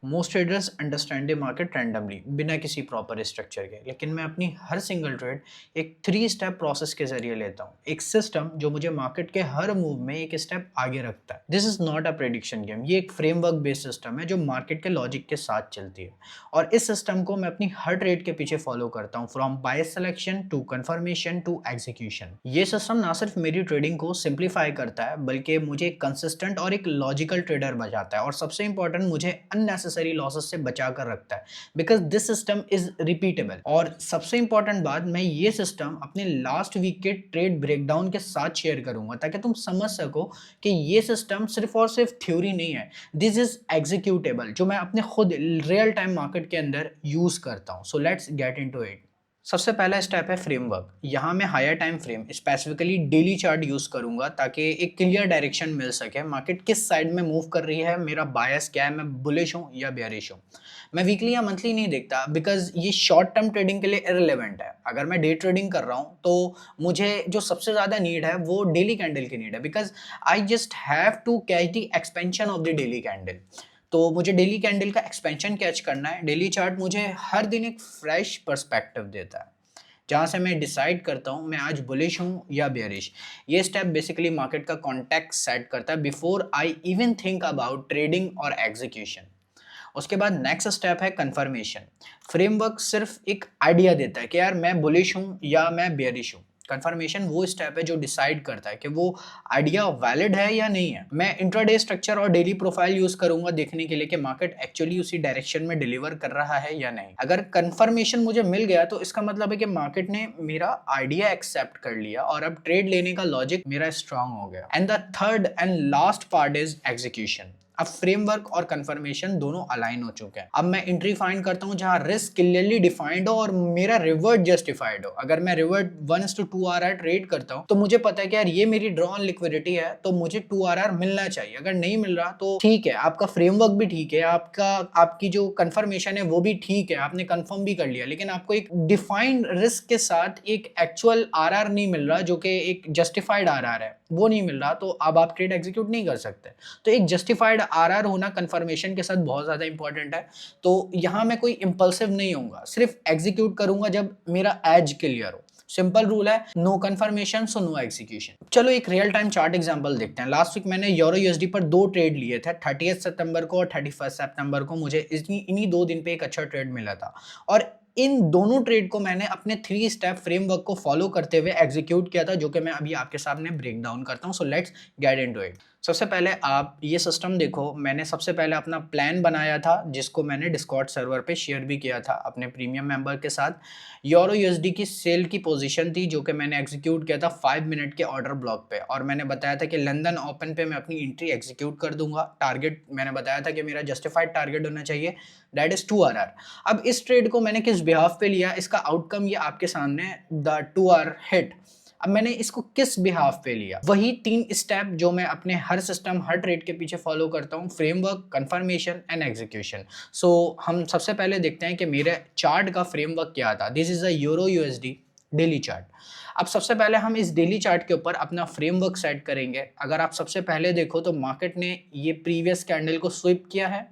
Most traders understand the market randomly बिना किसी proper structure के, लेकिन मैं अपनी हर सिंगल ट्रेड एक 3 स्टेप प्रोसेस के जरिए लेता हूँ। एक सिस्टम जो मुझे मार्केट के हर मूव में एक स्टेप आगे रखता है। This is not a prediction game, ये एक फ्रेमवर्क बेस्ड सिस्टम है जो मार्केट के लॉजिक के साथ चलती है। और इस सिस्टम को मैं अपनी हर ट्रेड के पीछे फॉलो करता हूँ, from bias selection to confirmation to execution. ये सिस्टम ना सिर्फ मेरी ट्रेडिंग को सिंप्लीफाई करता है, बल्कि मुझे एक कंसिस्टेंट और एक लॉजिकल ट्रेडर बचाता है, और सबसे इंपॉर्टेंट मुझे अननेसेसरी लॉसेस से बचा कर रखता है, because this system is repeatable. और सबसे इंपॉर्टेंट बात, मैं ये सिस्टम अपने लास्ट वीक के ट्रेड ब्रेकडाउन के साथ शेयर करूंगा ताकि तुम समझ सको कि ये सिस्टम सिर्फ और सिर्फ थ्योरी नहीं है, दिस इज एग्जीक्यूटेबल, जो मैं अपने खुद रियल टाइम मार्केट के अंदर यूज करता हूं। So let's get into it. सबसे पहला स्टेप है फ्रेमवर्क। यहाँ मैं higher time frame, specifically daily chart use करूंगा ताकि एक क्लियर डायरेक्शन मिल सके, मार्केट किस साइड में मूव कर रही है, मेरा बायस क्या है, मैं बुलिश हूँ या बेयरिश हूँ। मैं वीकली या मंथली नहीं देखता, बिकॉज ये शॉर्ट टर्म ट्रेडिंग के लिए इररिलेवेंट है। अगर मैं डे ट्रेडिंग कर रहा हूँ तो मुझे जो सबसे ज़्यादा नीड है वो डेली कैंडल की नीड है, because I just have to catch the expansion of the daily candle. तो मुझे डेली कैंडल का एक्सपेंशन कैच करना है। डेली चार्ट मुझे हर दिन एक फ्रेश पर्सपेक्टिव देता है, जहाँ से मैं डिसाइड करता हूँ मैं आज बुलिश हूँ या बेयरिश। ये स्टेप बेसिकली मार्केट का कॉन्टेक्स्ट सेट करता है before I even think about trading और एग्जीक्यूशन। उसके बाद नेक्स्ट स्टेप है कंफर्मेशन। फ्रेमवर्क सिर्फ एक आइडिया देता है कि यार मैं बुलिश हूँ या मैं बेयरिश हूँ। कंफर्मेशन वो स्टेप है जो डिसाइड करता है कि वो आइडिया वैलिड है या नहीं है। मैं इंट्राडे स्ट्रक्चर और डेली प्रोफाइल यूज करूंगा देखने के लिए कि मार्केट एक्चुअली उसी डायरेक्शन में डिलीवर कर रहा है या नहीं। अगर कंफर्मेशन मुझे मिल गया तो इसका मतलब है कि मार्केट ने मेरा आइडिया एक्सेप्ट कर लिया और अब ट्रेड लेने का लॉजिक मेरा स्ट्रांग हो गया। And the third and last part is execution. अब फ्रेमवर्क और कंफर्मेशन दोनों अलाइन हो चुके हैं। अब मैं एंट्री फाइंड करता हूं जहां रिस्क क्लियरली डिफाइंड हो और मेरा रिवर्ट जस्टिफाइड हो। अगर मैं रिवर्ट 1:2 RR ट्रेड करता हूं तो मुझे पता है कि यार ये मेरी ड्रॉ ऑन लिक्विडिटी है, तो मुझे 2 RR मिलना चाहिए। अगर नहीं मिल रहा तो ठीक है, आपका फ्रेमवर्क भी ठीक है, आपकी जो कंफर्मेशन है वो भी ठीक है, आपने कंफर्म भी कर लिया, लेकिन आपको एक डिफाइंड रिस्क के साथ एक एक्चुअल RR नहीं मिल रहा जो कि एक जस्टिफाइड RR है, वो नहीं मिल रहा, तो अब आप ट्रेड एग्जीक्यूट नहीं कर सकते। तो एक जस्टिफाइड RR होना कंफर्मेशन के साथ बहुत ज्यादा इंपॉर्टेंट है। तो यहां मैं कोई इंपल्सिव नहीं होऊंगा, सिर्फ एग्जीक्यूट करूंगा जब मेरा एज क्लियर हो। सिंपल रूल है, no confirmation so no execution. चलो एक रियल टाइम चार्ट एग्जांपल देखते हैं। लास्ट वीक मैंने यूरो यूएसडी पर 2 ट्रेड लिए थे, 30 सितंबर को और 31 सितंबर को। मुझे इन्हीं 2 दिन पे एक अच्छा ट्रेड मिला था, और इन दोनों ट्रेड को मैंने अपने 3 स्टेप फ्रेमवर्क को फॉलो करते हुए एग्जीक्यूट किया था, जो कि मैं अभी आपके सामने ब्रेक डाउन करता हूं। So let's get into it. सबसे पहले आप ये सिस्टम देखो। मैंने सबसे पहले अपना प्लान बनाया था, जिसको मैंने डिस्कॉर्ड सर्वर पे शेयर भी किया था अपने प्रीमियम मेंबर के साथ। यूरो यूएसडी की सेल की पोजीशन थी जो कि मैंने एग्जीक्यूट किया था 5 मिनट के ऑर्डर ब्लॉक पे, और मैंने बताया था कि लंदन ओपन पे मैं अपनी एंट्री एग्जीक्यूट कर दूंगा। टारगेट मैंने बताया था कि मेरा जस्टिफाइड टारगेट होना चाहिए, दैट इज 2 RR। अब इस ट्रेड को मैंने किस बिहाफ पे लिया, इसका आउटकम ये आपके सामने, द 2 R हिट। अब मैंने इसको किस बिहाफ पे लिया, वही 3 स्टेप जो मैं अपने हर सिस्टम, हर ट्रेड के पीछे फॉलो करता हूँ, फ्रेमवर्क, कंफर्मेशन एंड एग्जीक्यूशन। सो हम सबसे पहले देखते हैं कि मेरे चार्ट का फ्रेमवर्क क्या था। This is a euro USD daily chart. अब सबसे पहले हम इस डेली चार्ट के ऊपर अपना फ्रेमवर्क सेट करेंगे। अगर आप सबसे पहले देखो तो मार्केट ने ये प्रीवियस कैंडल को स्विप किया है,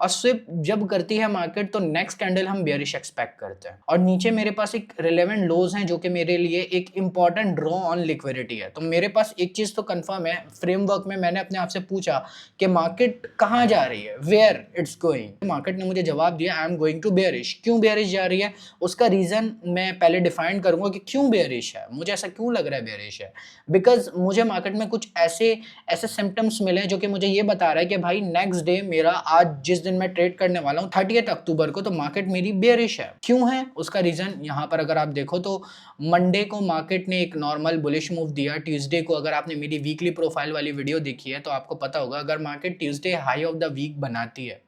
और स्विप जब करती है मार्केट तो नेक्स्ट कैंडल हम बेयरिश एक्सपेक्ट करते हैं। और नीचे मेरे पास एक रिलेवेंट लोज हैं जो कि मेरे लिए एक इंपॉर्टेंट ड्रॉ ऑन लिक्विडिटी है। तो मेरे पास एक चीज तो कंफर्म है, फ्रेमवर्क में मैंने अपने आप से पूछा कि मार्केट कहाँ जा रही है, वेयर इट्स गोइंग। मार्केट ने मुझे जवाब दिया, I am going to bearish. क्यों बेयरिश जा रही है, उसका रीजन मैं पहले डिफाइन करूंगा कि क्यों बेयरिश है, मुझे ऐसा क्यों लग रहा है बेयरिश है। बिकॉज मुझे मार्केट में कुछ ऐसे ऐसे सिम्टम्स मिले जो कि मुझे ये बता रहा है कि भाई नेक्स्ट डे मेरा, आज जिस दिन मैं ट्रेड करने वाला हूँ 30 अक्टूबर को, तो मार्केट मेरी बेयरिश है। क्यों है, उसका रीजन यहाँ पर अगर आप देखो तो मंडे को मार्केट ने एक नॉर्मल बुलिश मूव दिया। ट्यूसडे को, अगर आपने मेरी वीकली प्रोफाइल वाली वीडियो देखी है तो आपको पता होगा, अगर market Tuesday high of the week बनाती है,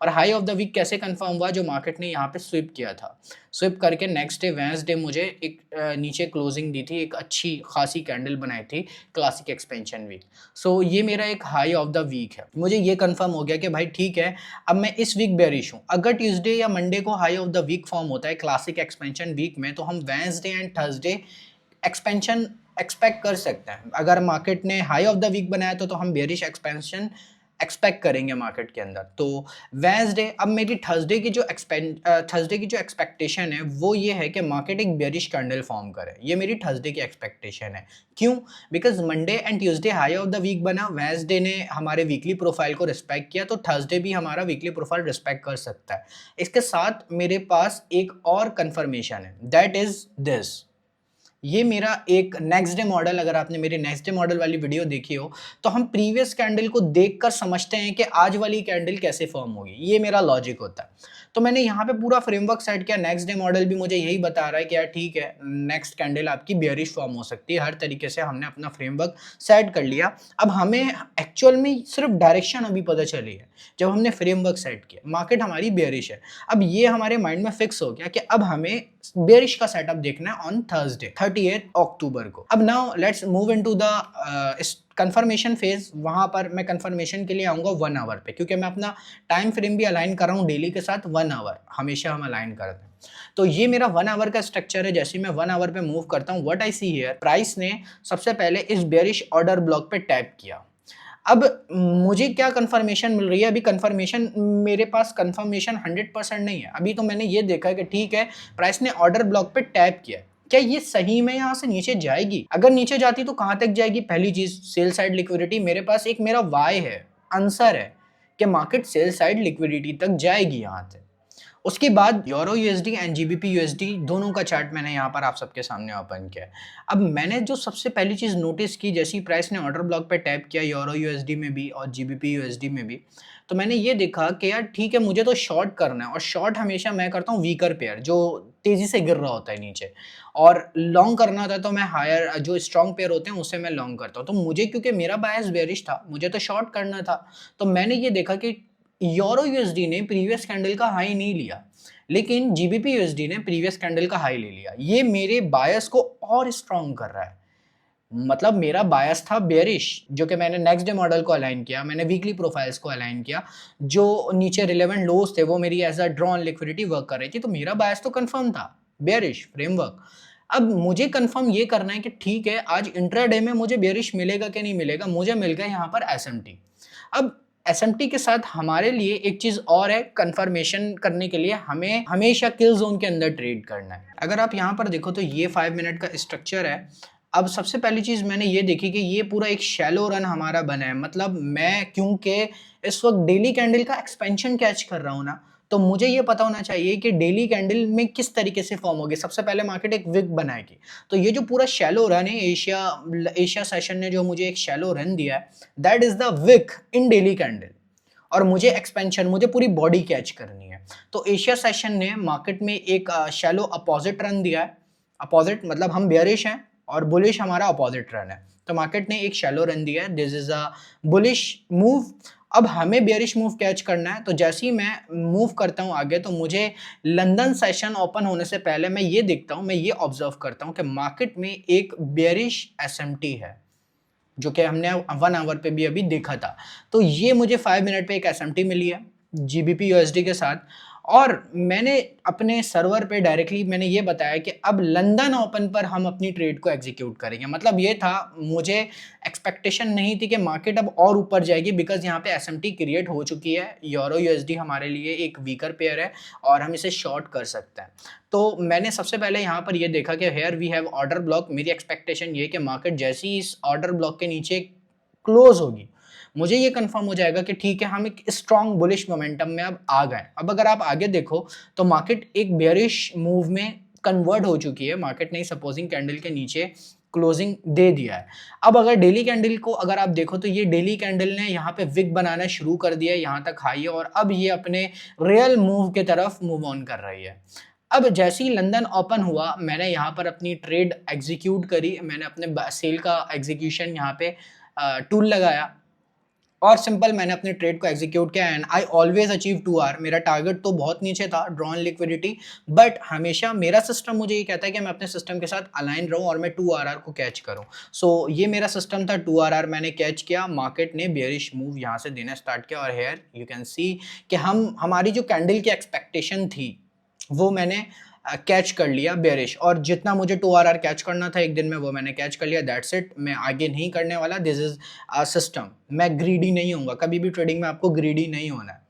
और हाई ऑफ द वीक कैसे कंफर्म हुआ, जो मार्केट ने यहाँ पे स्विप किया था। स्विप करके नेक्स्ट डे वेंसडे मुझे एक नीचे क्लोजिंग दी थी, एक अच्छी खासी कैंडल बनाई थी, क्लासिक एक्सपेंशन वीक। सो ये मेरा एक हाई ऑफ द वीक है। मुझे ये कंफर्म हो गया कि भाई ठीक है, अब मैं इस वीक बेरिश हूँ। अगर ट्यूसडे या मंडे को high of the weak form होता है क्लासिक एक्सपेंशन वीक में, तो हम Wednesday and Thursday expansion expect कर सकते हैं। अगर मार्केट ने हाई ऑफ द वीक बनाया तो हम बेरिश एक्सपेंशन एक्सपेक्ट करेंगे मार्केट के अंदर। तो वेडनेसडे, अब मेरी थर्सडे की जो एक्सपेक्टेशन है वो ये है कि मार्केट एक बेयरिश कैंडल फॉर्म करे। ये मेरी थर्सडे की एक्सपेक्टेशन है। क्यों? Because Monday and Tuesday high of the week बना, वेडनेसडे ने हमारे वीकली प्रोफाइल को रिस्पेक्ट किया, तो थर्सडे भी हमारा वीकली प्रोफाइल रिस्पेक्ट कर सकता है। इसके साथ मेरे पास एक और कंफर्मेशन है, दैट इज दिस। ये मेरा एक नेक्स्ट डे मॉडल, अगर आपने मेरी नेक्स्ट डे मॉडल वाली वीडियो देखी हो तो हम प्रीवियस कैंडल को देखकर समझते हैं कि आज वाली कैंडल कैसे फॉर्म होगी। ये मेरा लॉजिक होता है। तो मैंने यहाँ पे पूरा फ्रेमवर्क सेट किया। नेक्स्ट डे मॉडल भी मुझे यही बता रहा है कि यार ठीक है, नेक्स्ट कैंडल आपकी बेयरिश फॉर्म हो सकती है। हर तरीके से हमने अपना फ्रेमवर्क सेट कर लिया। अब हमें एक्चुअल में सिर्फ डायरेक्शन अभी पता चली है जब हमने फ्रेमवर्क सेट किया। मार्केट हमारी बेयरिश है। अब ये हमारे माइंड में फिक्स हो गया कि अब हमें बेयरिश का सेटअप देखना है ऑन थर्सडे 30 अक्टूबर को। अब now let's move into the confirmation phase. वहां पर मैं कंफर्मेशन के लिए आऊंगा 1 आवर पे, क्योंकि मैं अपना टाइम फ्रेम भी अलाइन कर रहा हूँ डेली के साथ। 1 आवर हमेशा हम अलाइन करते हैं। तो ये मेरा 1 आवर का स्ट्रक्चर है। जैसे मैं 1 आवर पे मूव करता हूँ, what I see here, price ने सबसे पहले इस बेयरिश ऑर्डर ब्लॉक पे टैप किया। अब मुझे क्या कंफर्मेशन मिल रही है? अभी कंफर्मेशन, मेरे पास कंफर्मेशन 100% नहीं है। अभी तो मैंने ये देखा है कि ठीक है, प्राइस ने ऑर्डर ब्लॉक पे टैप किया। क्या ये सही में यहाँ से नीचे जाएगी? अगर नीचे जाती तो कहाँ तक जाएगी? पहली चीज, सेल साइड लिक्विडिटी। मेरे पास एक मेरा वाई है, आंसर है कि मार्केट सेल साइड लिक्विडिटी तक जाएगी यहाँ से। उसके बाद euro USD and GBP USD दोनों का चार्ट मैंने यहाँ पर आप सबके सामने ओपन किया है। अब मैंने जो सबसे पहली चीज़ नोटिस की, जैसे ही प्राइस ने ऑर्डर ब्लॉक पे टैप किया यूरो यूएसडी में भी और जीबीपी यूएसडी में भी, तो मैंने ये देखा कि यार ठीक है, मुझे तो शॉर्ट करना है। और शॉर्ट हमेशा मैं करता हूँ वीकर पेयर, जो तेज़ी से गिर रहा होता है नीचे। और लॉन्ग करना होता है तो मैं हायर, जो स्ट्रॉन्ग पेयर होते हैं उससे मैं लॉन्ग करता हूँ। तो मुझे, क्योंकि मेरा बायस बेरिश था, मुझे तो शॉर्ट करना था। तो मैंने ये देखा कि यूरो यूएसडी ने प्रीवियस कैंडल का हाई नहीं लिया, लेकिन जीबीपी यूएसडी ने प्रीवियस कैंडल का हाई ले लिया। ये मेरे बायस को और स्ट्रॉन्ग कर रहा है। मतलब मेरा बायस था बेयरिश, जो कि मैंने नेक्स्ट डे मॉडल को अलाइन किया, मैंने वीकली प्रोफाइल्स को अलाइन किया। जो नीचे रिलेवेंट लोज थे वो मेरी as a drawn liquidity work कर रही थी। तो मेरा बायस तो कंफर्म था, बेयरिश फ्रेमवर्क। अब मुझे कंफर्म ये करना है कि ठीक है, आज इंट्राडे में मुझे बेयरिश मिलेगा कि नहीं मिलेगा। मुझे मिल गया यहाँ पर एसएमटी। अब एसएमटी के साथ हमारे लिए एक चीज और है, कंफर्मेशन करने के लिए हमें हमेशा किल जोन के अंदर ट्रेड करना है। अगर आप यहाँ पर देखो तो ये 5 मिनट का स्ट्रक्चर है। अब सबसे पहली चीज मैंने ये देखी कि ये पूरा एक शैलो रन हमारा बना है। मतलब मैं, क्योंकि इस वक्त डेली कैंडल का एक्सपेंशन कैच कर रहा हूँ ना, तो मुझे ये पता होना चाहिए कि डेली कैंडल में किस तरीके से फॉर्म होगी। सबसे पहले मार्केट एक विक बनाएगी। तो ये जो पूरा शैलो रन है, एशिया सेशन ने जो मुझे एक शैलो रन दिया है, that is the wick in daily candle. और मुझे एक्सपेंशन, मुझे पूरी बॉडी कैच करनी है। तो एशिया सेशन ने मार्केट में एक शैलो अपोजिट रन दिया है। अपोजिट मतलब हम बेयरिश हैं और बुलिश हमारा अपोजिट रन है। तो मार्केट ने एक शैलो रन दिया है, this is a bullish move. अब हमें बेयरिश मूव कैच करना है। तो जैसे ही मैं मूव करता हूं आगे, तो मुझे लंदन सेशन ओपन होने से पहले मैं ये देखता हूं, मैं ये ऑब्जर्व करता हूं कि मार्केट में एक बेयरिश एसएमटी है, जो कि हमने 1 आवर पे भी अभी देखा था। तो ये मुझे 5 मिनट पे एक एसएमटी मिली है जीबीपी यूएसडी के साथ। और मैंने अपने सर्वर पे डायरेक्टली मैंने ये बताया कि अब लंदन ओपन पर हम अपनी ट्रेड को एग्जीक्यूट करेंगे। मतलब ये था, मुझे एक्सपेक्टेशन नहीं थी कि मार्केट अब और ऊपर जाएगी, बिकॉज यहाँ पे एसएमटी क्रिएट हो चुकी है। यूरो यूएसडी हमारे लिए एक वीकर पेयर है और हम इसे शॉर्ट कर सकते हैं। तो मैंने सबसे पहले यहाँ पर ये देखा कि here we have order block. मेरी एक्सपेक्टेशन ये कि मार्केट जैसी ही इस ऑर्डर ब्लॉक के नीचे क्लोज होगी, मुझे ये कंफर्म हो जाएगा कि ठीक है, हम एक स्ट्रॉन्ग बुलिश मोमेंटम में अब आ गए। अब अगर आप आगे देखो तो मार्केट एक बेयरिश मूव में कन्वर्ट हो चुकी है। मार्केट ने सपोजिंग कैंडल के नीचे क्लोजिंग दे दिया है। अब अगर डेली कैंडल को अगर आप देखो तो ये डेली कैंडल ने यहाँ पे विक बनाना शुरू कर दिया है, यहाँ तक हाई है, और अब ये अपने रियल मूव के तरफ मूव ऑन कर रही है। अब जैसे ही लंदन ओपन हुआ, मैंने यहाँ पर अपनी ट्रेड एग्जीक्यूट करी। मैंने अपने सेल का एग्जीक्यूशन यहाँ पे टूल लगाया और सिंपल मैंने अपने ट्रेड को एग्जीक्यूट किया and I always achieve 2R। मेरा टारगेट तो बहुत नीचे था, ड्रॉन लिक्विडिटी, बट हमेशा मेरा सिस्टम मुझे ये कहता है कि मैं अपने सिस्टम के साथ अलाइन रहूं और मैं 2RR को कैच करूं। सो ये मेरा सिस्टम था, 2RR मैंने कैच किया। मार्केट ने बेयरिश मूव यहाँ से देना स्टार्ट किया और हेयर यू कैन सी कि हमारी जो कैंडल की एक्सपेक्टेशन थी वो मैंने कैच कर लिया बेरिश, और जितना मुझे 2 RR कैच करना था एक दिन में वो मैंने कैच कर लिया, दैट्स इट। मैं आगे नहीं करने वाला, दिस इज अ सिस्टम। मैं ग्रीडी नहीं होऊंगा, कभी भी ट्रेडिंग में आपको ग्रीडी नहीं होना है।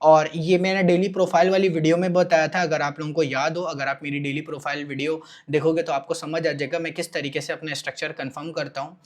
और ये मैंने डेली प्रोफाइल वाली वीडियो में बताया था, अगर आप लोगों को याद हो, अगर आप मेरी डेली प्रोफाइल वीडियो देखोगे तो आपको समझ आ जाएगा मैं किस तरीके से अपने स्ट्रक्चर कंफर्म करता हूँ।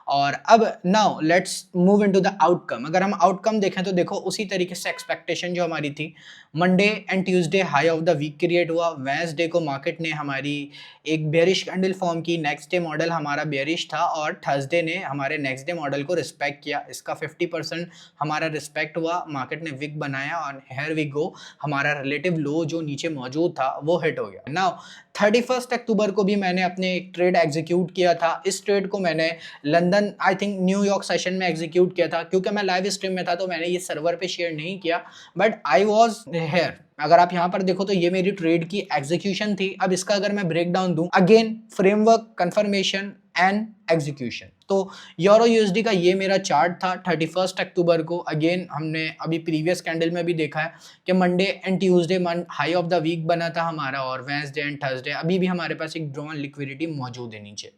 और अब now let's move into the outcome. अगर हम आउटकम देखें तो देखो उसी तरीके से एक्सपेक्टेशन जो हमारी थी, Monday and Tuesday high of the week create हुआ, वेंसडे को मार्केट ने हमारी एक बेयरिश कैंडल फॉर्म की, नेक्स्ट डे मॉडल हमारा बेयरिश था, और थर्सडे ने हमारे नेक्स्ट डे मॉडल को रिस्पेक्ट किया, इसका 50% हमारा रिस्पेक्ट हुआ, मार्केट ने विक बनाया, और हेयर वी गो, हमारा रिलेटिव लो जो नीचे मौजूद था वो हिट हो गया। नाउ 31 अक्टूबर को भी मैंने अपने एक ट्रेड एग्जीक्यूट किया था। इस ट्रेड को मैंने London I think New York session में एग्जीक्यूट किया था, क्योंकि मैं लाइव स्ट्रीम में था तो मैंने ये सर्वर पे शेयर नहीं किया, बट आई वॉज हेयर। अगर आप यहाँ पर देखो तो ये मेरी ट्रेड की एग्जीक्यूशन थी। अब इसका अगर मैं ब्रेक डाउन दूं, again framework, confirmation and execution. तो यूरो यूएसडी का ये मेरा चार्ट था 31 अक्टूबर को। अगेन हमने अभी प्रीवियस कैंडल में भी देखा है कि Monday and Tuesday high of the week बना था हमारा, और वेंसडे एंड थर्सडे अभी भी हमारे पास एक ड्रॉन लिक्विडिटी मौजूद है नीचे।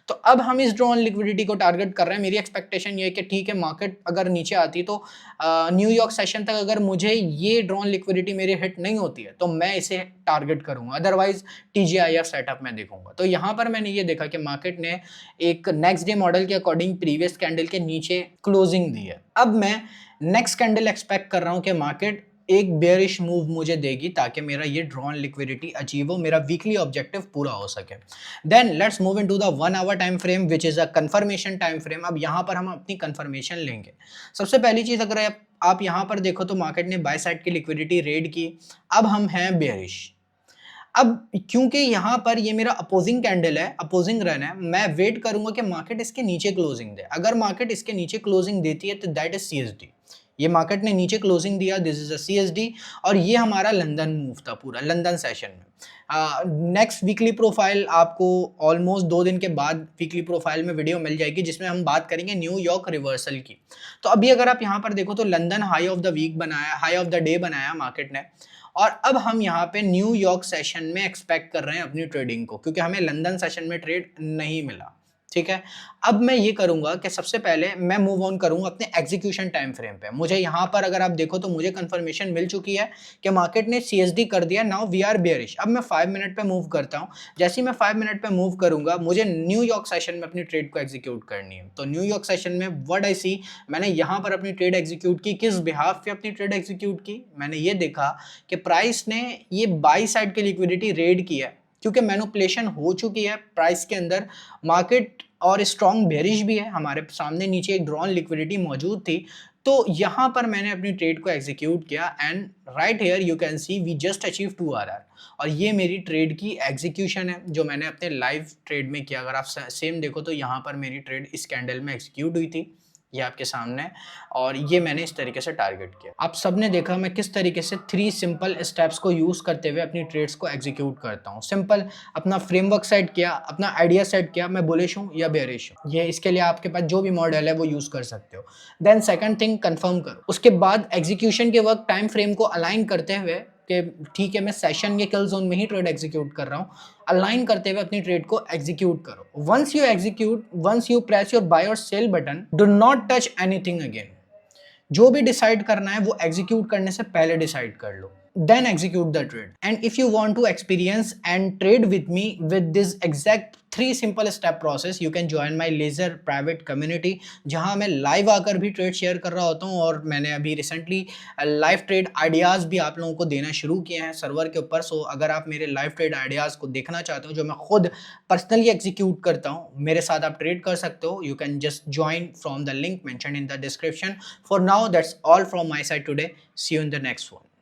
तो अब हम इस ड्रॉन लिक्विडिटी को टारगेट कर रहे हैं। मेरी एक्सपेक्टेशन ये है कि ठीक है, मार्केट अगर नीचे आती तो न्यूयॉर्क सेशन तक अगर मुझे ये ड्रॉन लिक्विडिटी मेरी हिट नहीं होती है तो मैं इसे टारगेट करूंगा, अदरवाइज टीजीआईएफ सेटअप में देखूंगा। तो यहाँ पर मैंने ये देखा कि मार्केट ने एक नेक्स्ट डे मॉडल के अकॉर्डिंग प्रीवियस कैंडल के नीचे क्लोजिंग दी है। अब मैं नेक्स्ट कैंडल एक्सपेक्ट कर रहा हूँ कि मार्केट एक बेयरिश मूव मुझे देगी ताकि मेरा ये ड्रॉन लिक्विडिटी अचीव हो, मेरा वीकली ऑब्जेक्टिव पूरा हो सके। Then let's move into the 1 hour time frame which is a confirmation time frame. अब यहाँ पर हम अपनी कंफर्मेशन लेंगे। सबसे पहली चीज, अगर आप यहाँ पर देखो तो मार्केट ने बाय साइड की लिक्विडिटी रेड की, अब हम हैं बेयरिश। अब क्योंकि यहाँ पर ये मेरा अपोजिंग कैंडल है, अपोजिंग रन है, मैं वेट करूंगा कि मार्केट इसके नीचे क्लोजिंग दे। अगर मार्केट इसके नीचे क्लोजिंग देती है तो दैट इज सीएसडी। ये मार्केट ने नीचे क्लोजिंग दिया, दिस इज अ सीएसडी, और ये हमारा लंदन मूव था पूरा, लंदन सेशन में। नेक्स्ट वीकली प्रोफाइल आपको ऑलमोस्ट 2 दिन के बाद वीकली प्रोफाइल में वीडियो मिल जाएगी जिसमें हम बात करेंगे न्यूयॉर्क रिवर्सल की। तो अभी अगर आप यहाँ पर देखो तो London high of the week बनाया, हाई ऑफ द डे बनाया मार्केट ने, और अब हम यहाँ पे न्यूयॉर्क सेशन में एक्सपेक्ट कर रहे हैं अपनी ट्रेडिंग को, क्योंकि हमें लंदन सेशन में ट्रेड नहीं मिला। ठीक है, अब मैं ये करूंगा कि सबसे पहले मैं मूव ऑन करूंगा अपने एग्जीक्यूशन टाइम फ्रेम पे। मुझे यहाँ पर अगर आप देखो तो मुझे कंफर्मेशन मिल चुकी है कि मार्केट ने सीएसडी कर दिया, नाउ वी आर बेयरिश। अब मैं 5 मिनट पे मूव करता हूँ। जैसे ही मैं 5 मिनट पे मूव करूंगा, मुझे न्यूयॉर्क सेशन में अपनी ट्रेड को एग्जीक्यूट करनी है। तो न्यूयॉर्क सेशन में व्हाट आई सी, मैंने यहाँ पर अपनी ट्रेड एग्जीक्यूट की। किस बिहाफ पे अपनी ट्रेड एग्जीक्यूट की, मैंने ये देखा कि प्राइस ने ये बाई साइड की लिक्विडिटी रेड की है, क्योंकि मैनिपुलेशन हो चुकी है प्राइस के अंदर, मार्केट और स्ट्रॉन्ग बेरिश भी है, हमारे सामने नीचे एक ड्रॉन लिक्विडिटी मौजूद थी। तो यहाँ पर मैंने अपनी ट्रेड को एग्जीक्यूट किया, and right here you can see we just achieve 2 RR, और ये मेरी ट्रेड की एग्जीक्यूशन है जो मैंने अपने लाइव ट्रेड में किया। अगर आप सेम देखो तो यहाँ पर मेरी ट्रेड इस कैंडल में एग्जीक्यूट हुई थी, ये आपके सामने, और ये मैंने इस तरीके से टारगेट किया। आप सबने देखा मैं किस तरीके से 3 सिंपल स्टेप्स को यूज करते हुए अपनी ट्रेड्स को एग्जीक्यूट करता हूँ। सिंपल, अपना फ्रेमवर्क सेट किया, अपना आइडिया सेट किया, मैं बुलिश हूँ या बेयरिश हूँ, ये इसके लिए आपके पास जो भी मॉडल है वो यूज कर सकते हो। देन सेकंड थिंग, कंफर्म करो। उसके बाद एग्जीक्यूशन के वक्त टाइम फ्रेम को अलाइन करते हुए कि ठीक है मैं सेशन या किल जोन में ही ट्रेड एग्जीक्यूट कर रहा हूँ, अलाइन करते हुए अपनी ट्रेड को एग्जीक्यूट करो। Once you execute, once you press your buy और sell button, do not touch anything again. जो भी डिसाइड करना है वो एग्जीक्यूट करने से पहले डिसाइड कर लो, then execute the trade. And if you want to experience and trade with me with this exact 3 simple step process, you can join my laser private community, जहां मैं लाइव आकर भी ट्रेड शेयर कर रहा होता हूं, और मैंने अभी रिसेंटली लाइव ट्रेड आइडियाज भी आप लोगों को देना शुरू किए हैं सर्वर के ऊपर। सो अगर आप मेरे लाइव ट्रेड आइडियाज को देखना चाहते हो जो मैं खुद पर्सनली एग्जीक्यूट करता हूं, मेरे साथ आप ट्रेड कर सकते हो। You can just join from the link mention in the description. For now that's all from my side today, see you in the next one.